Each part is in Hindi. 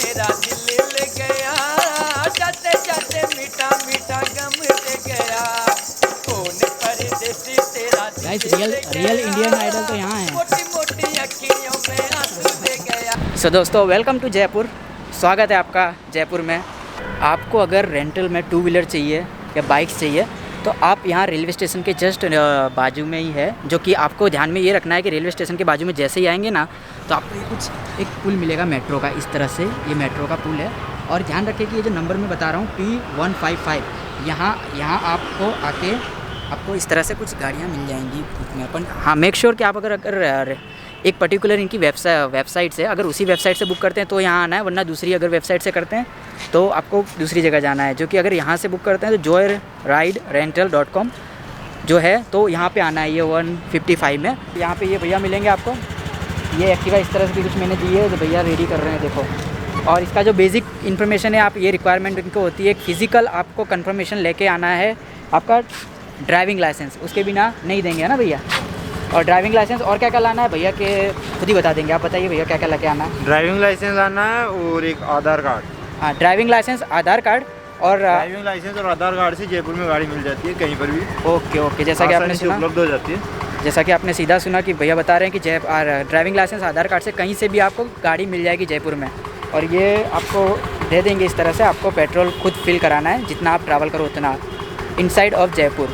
मेरा दिल ले गया, जाते जाते मीठा मीठा गम दे गया, कौन परदेसी तेरा गाइस दिल रियल ले रियल गया, इंडियन आइडल तो यहाँ है। मोटी मोटी अखियों में आंसू दे गया। सो दोस्तों वेलकम टू जयपुर, स्वागत है आपका जयपुर में। आपको अगर रेंटल में टू व्हीलर चाहिए या बाइक्स चाहिए तो आप यहाँ रेलवे स्टेशन के जस्ट बाजू में ही है, जो कि आपको ध्यान में ये रखना है कि रेलवे स्टेशन के बाजू में जैसे ही आएंगे ना तो आपको ये कुछ एक पुल मिलेगा मेट्रो का, इस तरह से ये मेट्रो का पुल है। और ध्यान रखिए कि ये जो नंबर मैं बता रहा हूँ P155, यहाँ आपको आके आपको इस तरह से कुछ गाड़ियाँ मिल जाएंगी में अपन। हाँ, मेक श्योर कि आप अगर एक पर्टिकुलर इनकी वेबसाइट से, अगर उसी वेबसाइट से बुक करते हैं तो यहाँ आना है, वरना दूसरी अगर वेबसाइट से करते हैं तो आपको दूसरी जगह जाना है। जो कि अगर यहाँ से बुक करते हैं तो joyriderental.com जो है तो यहाँ पे आना है, ये 155 में। यहाँ पे ये भैया मिलेंगे आपको, ये एक्टिवा इस तरह से कुछ मैंने दी है, तो भैया रेडी कर रहे हैं देखो। और इसका जो बेसिक इन्फॉर्मेशन है, आप ये रिक्वायरमेंट इनको होती है, एक फ़िज़िकल आपको कन्फर्मेशन लेके आना है, आपका ड्राइविंग लाइसेंस, उसके बिना नहीं देंगे, है ना भैया। और ड्राइविंग लाइसेंस और क्या क्या लाना है भैया के खुद ही बता देंगे, आप बताइए भैया क्या क्या लेके आना है। ड्राइविंग लाइसेंस आना है और एक आधार कार्ड। हाँ, ड्राइविंग लाइसेंस, आधार कार्ड और ड्राइविंग लाइसेंस और आधार कार्ड से जयपुर में गाड़ी मिल जाती है कहीं पर भी। ओके ओके, जैसा कि आपने आसानी से सुना, उपलब्ध हो जाती है। जैसा कि आपने सीधा सुना कि भैया बता रहे हैं कि ड्राइविंग लाइसेंस आधार कार्ड से कहीं से भी आपको गाड़ी मिल जाएगी जयपुर में। और ये आपको दे देंगे इस तरह से, आपको पेट्रोल खुद फिल कराना है, जितना आप ट्रैवल करो उतना, इनसाइड ऑफ जयपुर।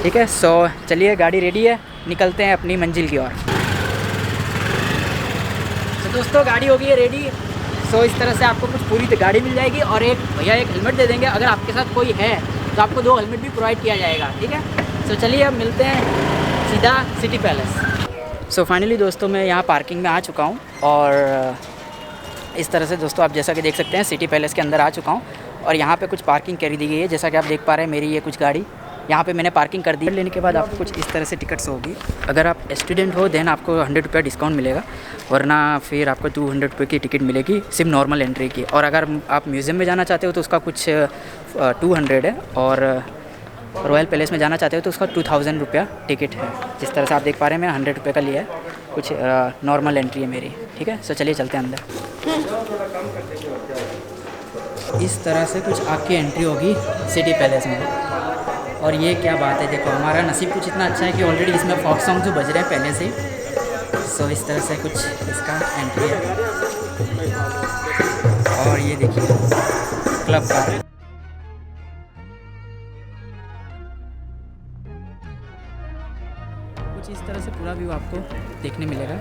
ठीक है, सो चलिए गाड़ी रेडी है, निकलते हैं अपनी मंजिल की ओर। तो दोस्तों गाड़ी हो गई है रेडी। सो इस तरह से आपको कुछ पूरी गाड़ी मिल जाएगी और एक भैया एक हेलमेट दे देंगे, अगर आपके साथ कोई है तो आपको 2 हेलमेट भी प्रोवाइड किया जाएगा। ठीक है, सो चलिए अब मिलते हैं सीधा सिटी पैलेस। सो फाइनली दोस्तों मैं यहाँ पार्किंग में आ चुका हूँ और इस तरह से दोस्तों आप जैसा कि देख सकते हैं सिटी पैलेस के अंदर आ चुका हूँ और यहाँ पे कुछ पार्किंग कर दी गई है। जैसा कि आप देख पा रहे हैं मेरी ये कुछ गाड़ी यहाँ पे मैंने पार्किंग कर दी। लेने के बाद आपको कुछ इस तरह से टिकट्स होगी। अगर आप स्टूडेंट हो देन आपको 100 रुपये डिस्काउंट मिलेगा, वरना फिर आपको 200 रुपये की टिकट मिलेगी सिर्फ नॉर्मल एंट्री की। और अगर आप म्यूज़ियम में जाना चाहते हो तो उसका कुछ 200 है, और रॉयल पैलेस में जाना चाहते हो तो उसका 2000 रुपया टिकट है। जिस तरह से आप देख पा रहे हैं मैंने 100 रुपये का लिया है, कुछ नॉर्मल एंट्री है मेरी। ठीक है, सो चलिए चलते हैं अंदर। इस तरह से कुछ आपकी एंट्री होगी सिटी पैलेस में। और ये क्या बात है, देखो हमारा नसीब कुछ इतना अच्छा है कि ऑलरेडी इसमें फॉक सॉन्ग जो बज रहे हैं पहले से। सो इस तरह से कुछ इसका एंट्री है और ये देखिए क्लब का कुछ इस तरह से पूरा व्यू आपको देखने मिलेगा।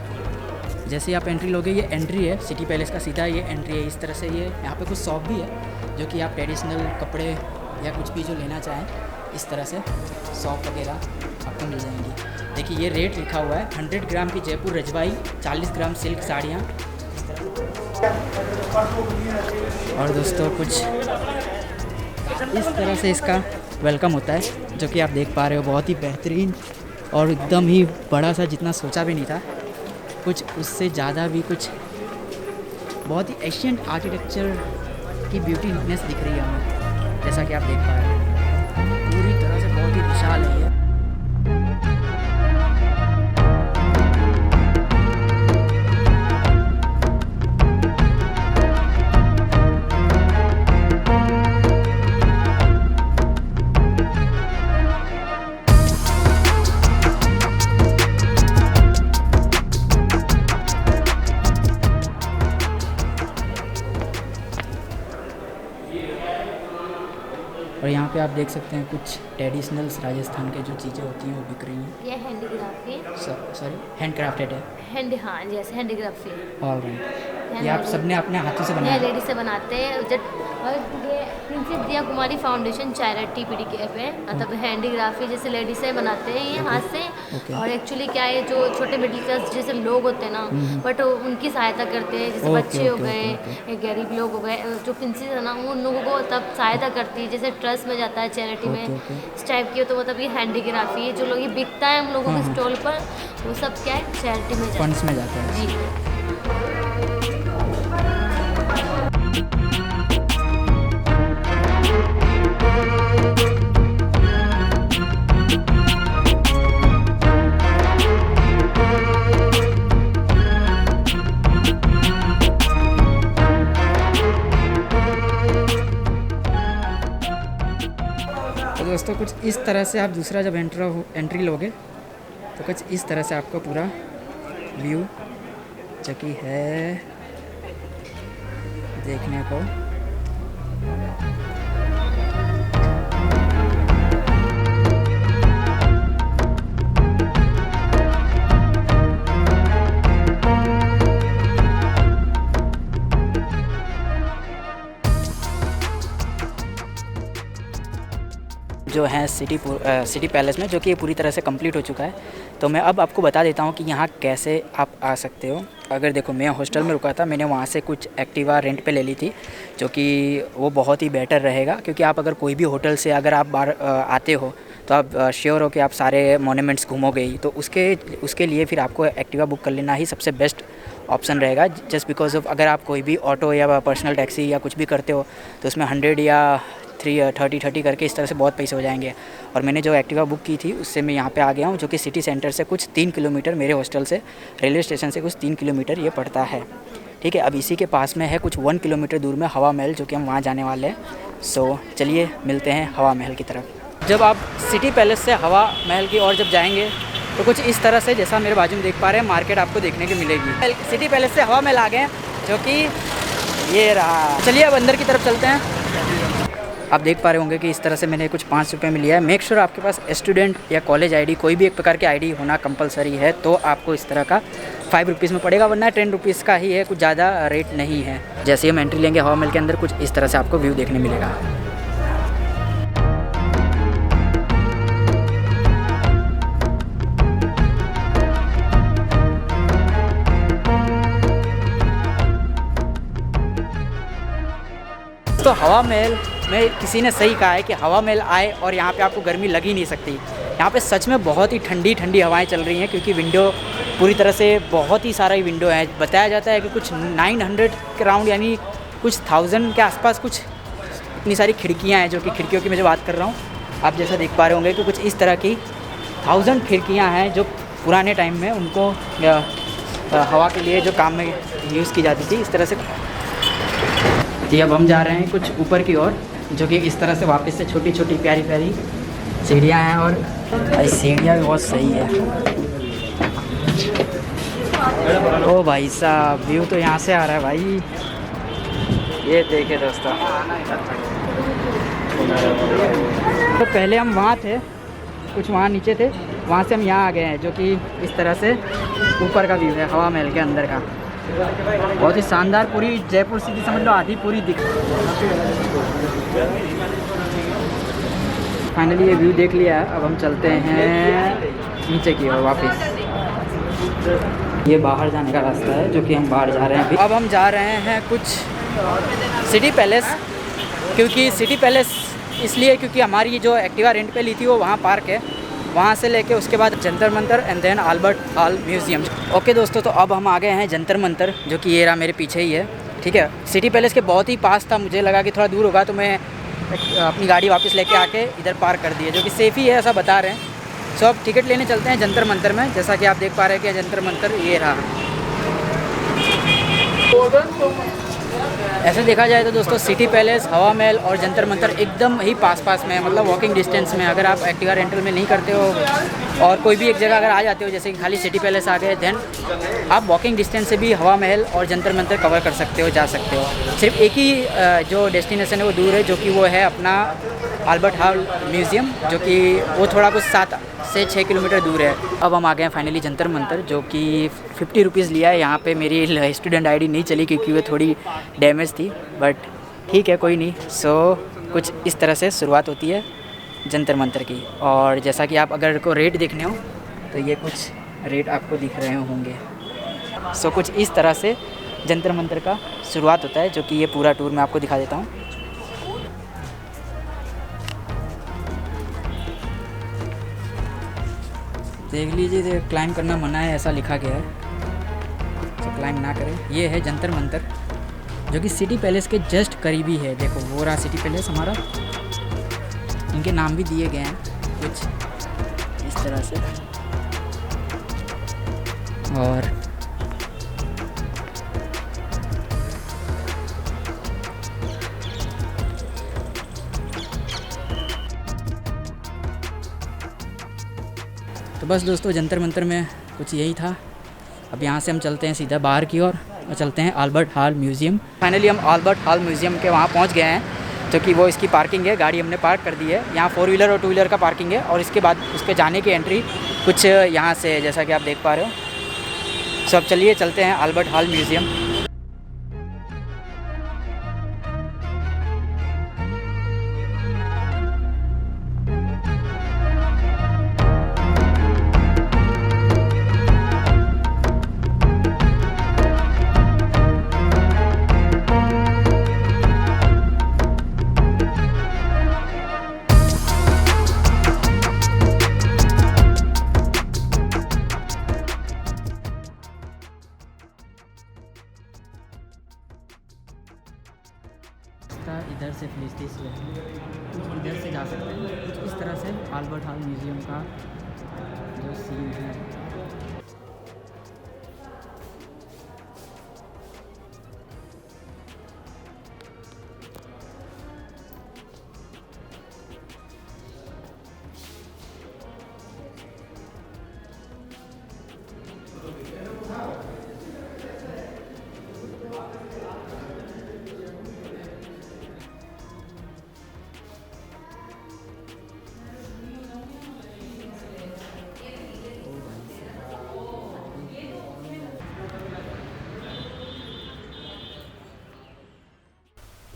जैसे ही आप एंट्री लोगे, ये एंट्री है सिटी पैलेस का, सीधा ये एंट्री है। इस तरह से ये यहाँ पे कुछ शॉप भी है जो कि आप ट्रेडिशनल कपड़े या कुछ भी जो लेना चाहें इस तरह से शॉप वगैरह आपको मिल जाएंगी। देखिए ये रेट लिखा हुआ है, 100 ग्राम की जयपुर रजवाई, 40 ग्राम सिल्क साड़ियाँ। और दोस्तों कुछ इस तरह से इसका वेलकम होता है, जो कि आप देख पा रहे हो, बहुत ही बेहतरीन और एकदम ही बड़ा सा, जितना सोचा भी नहीं था, कुछ उससे ज़्यादा भी कुछ बहुत ही एशियंट आर्किटेक्चर की ब्यूटीनेस दिख रही है हमें। जैसा कि आप देख पा रहे हैं पूरी तरह से बहुत ही विशाल है ये। और यहाँ पे आप देख सकते हैं कुछ ट्रेडिशनल्स राजस्थान के जो चीज़ें होती हैं वो बिक रही हैं। ये हैंडीक्राफ्ट है, सॉरी हैंडक्राफ्टेड है। हाँ जैसे हैंडीक्राफ्ट है। ऑल राइट, ये आप सबने अपने हाथों से ये बनाया? लेडीज से बनाते हैं। और ये प्रिंसेस दिया कुमारी फाउंडेशन चैरिटी पीडीकेएफ है, मतलब हैंडीक्राफ्ट जैसे लेडीज से बनाते हैं ये हाथ से। Okay. और एक्चुअली क्या है, जो छोटे मिडिल क्लास जैसे लोग होते हैं ना, बट उनकी सहायता करते हैं, जैसे Okay, बच्चे हो okay, गए, okay, गरीब लोग हो गए, जो प्रिंसेस है ना उन लोगों को तब सहायता करती है, जैसे ट्रस्ट में जाता है चैरिटी में Okay. इस टाइप की। तो मतलब ये हैंडीक्राफ्ट है, जो लोग ये बिकता है हम लोगों के स्टॉल पर, वो सब क्या है चैरिटी में जाता फंड्स में जाता है। है। जी दोस्तों कुछ इस तरह से आप दूसरा जब एंट्री लोगे तो कुछ इस तरह से आपको पूरा व्यू जो कि है देखने को। जो है सिटी पैलेस में, जो कि पूरी तरह से कंप्लीट हो चुका है। तो मैं अब आपको बता देता हूँ कि यहाँ कैसे आप आ सकते हो। अगर देखो, मैं हॉस्टल में रुका था, मैंने वहाँ से कुछ एक्टिवा रेंट पे ले ली थी, जो कि वो बहुत ही बेटर रहेगा। क्योंकि आप अगर कोई भी होटल से अगर आप बाहर आते हो तो आप श्योर हो कि आप सारे मोन्यूमेंट्स घूमोगे ही। तो उसके लिए फिर आपको एक्टिवा बुक कर लेना ही सबसे बेस्ट ऑप्शन रहेगा। जस्ट बिकॉज ऑफ अगर आप कोई भी ऑटो या पर्सनल टैक्सी या कुछ भी करते हो तो उसमें 100 या 30 करके इस तरह से बहुत पैसे हो जाएंगे। और मैंने जो एक्टिवा बुक की थी उससे मैं यहाँ पे आ गया हूँ, जो कि सिटी सेंटर से कुछ 3 किलोमीटर, मेरे हॉस्टल से रेलवे स्टेशन से कुछ 3 किलोमीटर ये पड़ता है। ठीक है, अब इसी के पास में है कुछ 1 किलोमीटर दूर में हवा महल, जो कि हम वहाँ जाने वाले हैं। सो चलिए मिलते हैं हवा महल की तरफ। जब आप सिटी पैलेस से हवा महल की ओर जब जाएंगे तो कुछ इस तरह से, जैसा मेरे बाजू में देख पा रहे हैं, मार्केट आपको देखने की मिलेगी। सिटी पैलेस से हवा महल आ गए हैं, जो कि ये रहा। चलिए अब अंदर की तरफ चलते हैं। आप देख पा रहे होंगे कि इस तरह से मैंने कुछ 5 रुपये में लिया है। मेक श्योर आपके पास स्टूडेंट या कॉलेज आईडी, कोई भी एक प्रकार की आईडी होना कंपलसरी है, तो आपको इस तरह का 5 रुपीज़ में पड़ेगा, वरना 10 रुपीज़ का ही है, कुछ ज़्यादा रेट नहीं है। जैसे ही हम एंट्री लेंगे हवा महल के अंदर, कुछ इस तरह से आपको व्यू देखने मिलेगा। तो हवा महल में किसी ने सही कहा है कि हवा महल आए और यहाँ पे आपको गर्मी लग ही नहीं सकती। यहाँ पे सच में बहुत ही ठंडी ठंडी हवाएं चल रही हैं, क्योंकि विंडो पूरी तरह से बहुत ही सारा विंडो है। बताया जाता है कि कुछ 900 के राउंड, यानी कुछ 1000 के आसपास कुछ इतनी सारी खिड़कियाँ हैं, जो कि खिड़कियों की मैं जो बात कर रहा हूँ, आप जैसा देख पा रहे होंगे कि कुछ इस तरह की 1000 खिड़कियाँ हैं, जो पुराने टाइम में उनको हवा के लिए जो काम में यूज़ की जाती थी, इस तरह से। अब हम जा रहे हैं कुछ ऊपर की ओर, जो कि इस तरह से वापस से छोटी छोटी प्यारी प्यारी सीढ़ियाँ हैं। और भाई सीढ़ियाँ भी बहुत सही है। ओ भाई साहब, व्यू तो यहाँ से आ रहा है भाई, ये देखे दोस्तों। तो पहले हम वहाँ थे, कुछ वहाँ नीचे थे, वहाँ से हम यहाँ आ गए हैं, जो कि इस तरह से ऊपर का व्यू है हवा महल के अंदर का। बहुत ही शानदार, पूरी जयपुर सिटी समझ लो आधी पूरी दिख। फाइनली ये व्यू देख लिया है। अब हम चलते हैं नीचे की ओर वापस। ये बाहर जाने का रास्ता है, जो कि हम बाहर जा रहे हैं अभी। अब हम जा रहे हैं कुछ सिटी पैलेस, क्योंकि सिटी पैलेस इसलिए क्योंकि हमारी जो एक्टिवा रेंट पे ली थी वो वहाँ पार्क है, वहाँ से लेके उसके बाद Jantar Mantar and then Albert Hall museum. Okay दोस्तों, तो अब हम आ गए हैं जंतर मंतर, जो कि ये रहा मेरे पीछे ही है। ठीक है, सिटी पैलेस के बहुत ही पास था, मुझे लगा कि थोड़ा दूर होगा, तो मैं अपनी गाड़ी वापस लेके आके इधर पार्क कर दी है, जो कि सेफ़ ही है ऐसा बता रहे हैं। सो अब टिकट लेने चलते हैं जंतर मंतर में। जैसा कि आप देख पा रहे हैं कि जंतर मंतर ये रहा। ऐसे देखा जाए तो दोस्तों सिटी पैलेस, हवा महल और जंतर मंतर एकदम ही पास पास में है, मतलब वॉकिंग डिस्टेंस में। अगर आप एक्टिवा रेंटल में नहीं करते हो और कोई भी एक जगह अगर आ जाते हो, जैसे कि खाली सिटी पैलेस आ गए, देन आप वॉकिंग डिस्टेंस से भी हवा महल और जंतर मंतर कवर कर सकते हो, जा सकते हो। सिर्फ एक ही जो डेस्टिनेशन है वो दूर है, जो कि वो है अपना अल्बर्ट हॉल म्यूज़ियम, जो कि वो थोड़ा कुछ 7 से 6 किलोमीटर दूर है। अब हम आ गए हैं फाइनली जंतर मंतर, जो कि 50 रुपीज़ लिया है। यहाँ पे मेरी स्टूडेंट आईडी नहीं चली क्योंकि वो थोड़ी डैमेज थी, बट ठीक है कोई नहीं। सो कुछ इस तरह से शुरुआत होती है जंतर मंतर की। और जैसा कि आप अगर को रेट देखने हो तो ये कुछ रेट आपको दिख रहे होंगे। सो कुछ इस तरह से जंतर मंतर का शुरुआत होता है, जो कि ये पूरा टूर मैं आपको दिखा देता हूँ। देख लीजिए, क्लाइंब करना मना है ऐसा लिखा गया है, तो क्लाइंब ना करें। ये है जंतर मंतर, जो कि सिटी पैलेस के जस्ट करीबी है। देखो वो रहा सिटी पैलेस हमारा, इनके नाम भी दिए गए हैं कुछ इस तरह से। और बस दोस्तों जंतर मंतर में कुछ यही था। अब यहाँ से हम चलते हैं सीधा बाहर की ओर और चलते हैं अल्बर्ट हॉल म्यूज़ियम। फाइनली हम अल्बर्ट हॉल म्यूज़ियम के वहाँ पहुँच गए हैं, जो कि वो इसकी पार्किंग है, गाड़ी हमने पार्क कर दी है। यहाँ 4 व्हीलर और 2 व्हीलर का पार्किंग है और इसके बाद उसके जाने की एंट्री कुछ यहाँ से जैसा कि आप देख पा रहे हो। सो अब चलिए चलते हैं अल्बर्ट हॉल म्यूज़ियम। इधर से पुलिस इधर से जा सकते हैं। कुछ इस तरह से अल्बर्ट हॉल म्यूज़ियम का जो सीन है।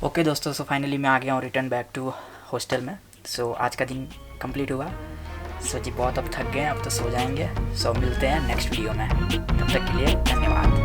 ओके दोस्तों, सो फाइनली मैं आ गया हूँ रिटर्न बैक टू हॉस्टल में। सो आज का दिन कंप्लीट हुआ। सो जी बहुत अब थक गए हैं, अब तो सो जाएंगे। सो मिलते हैं नेक्स्ट वीडियो में, तब तक के लिए धन्यवाद।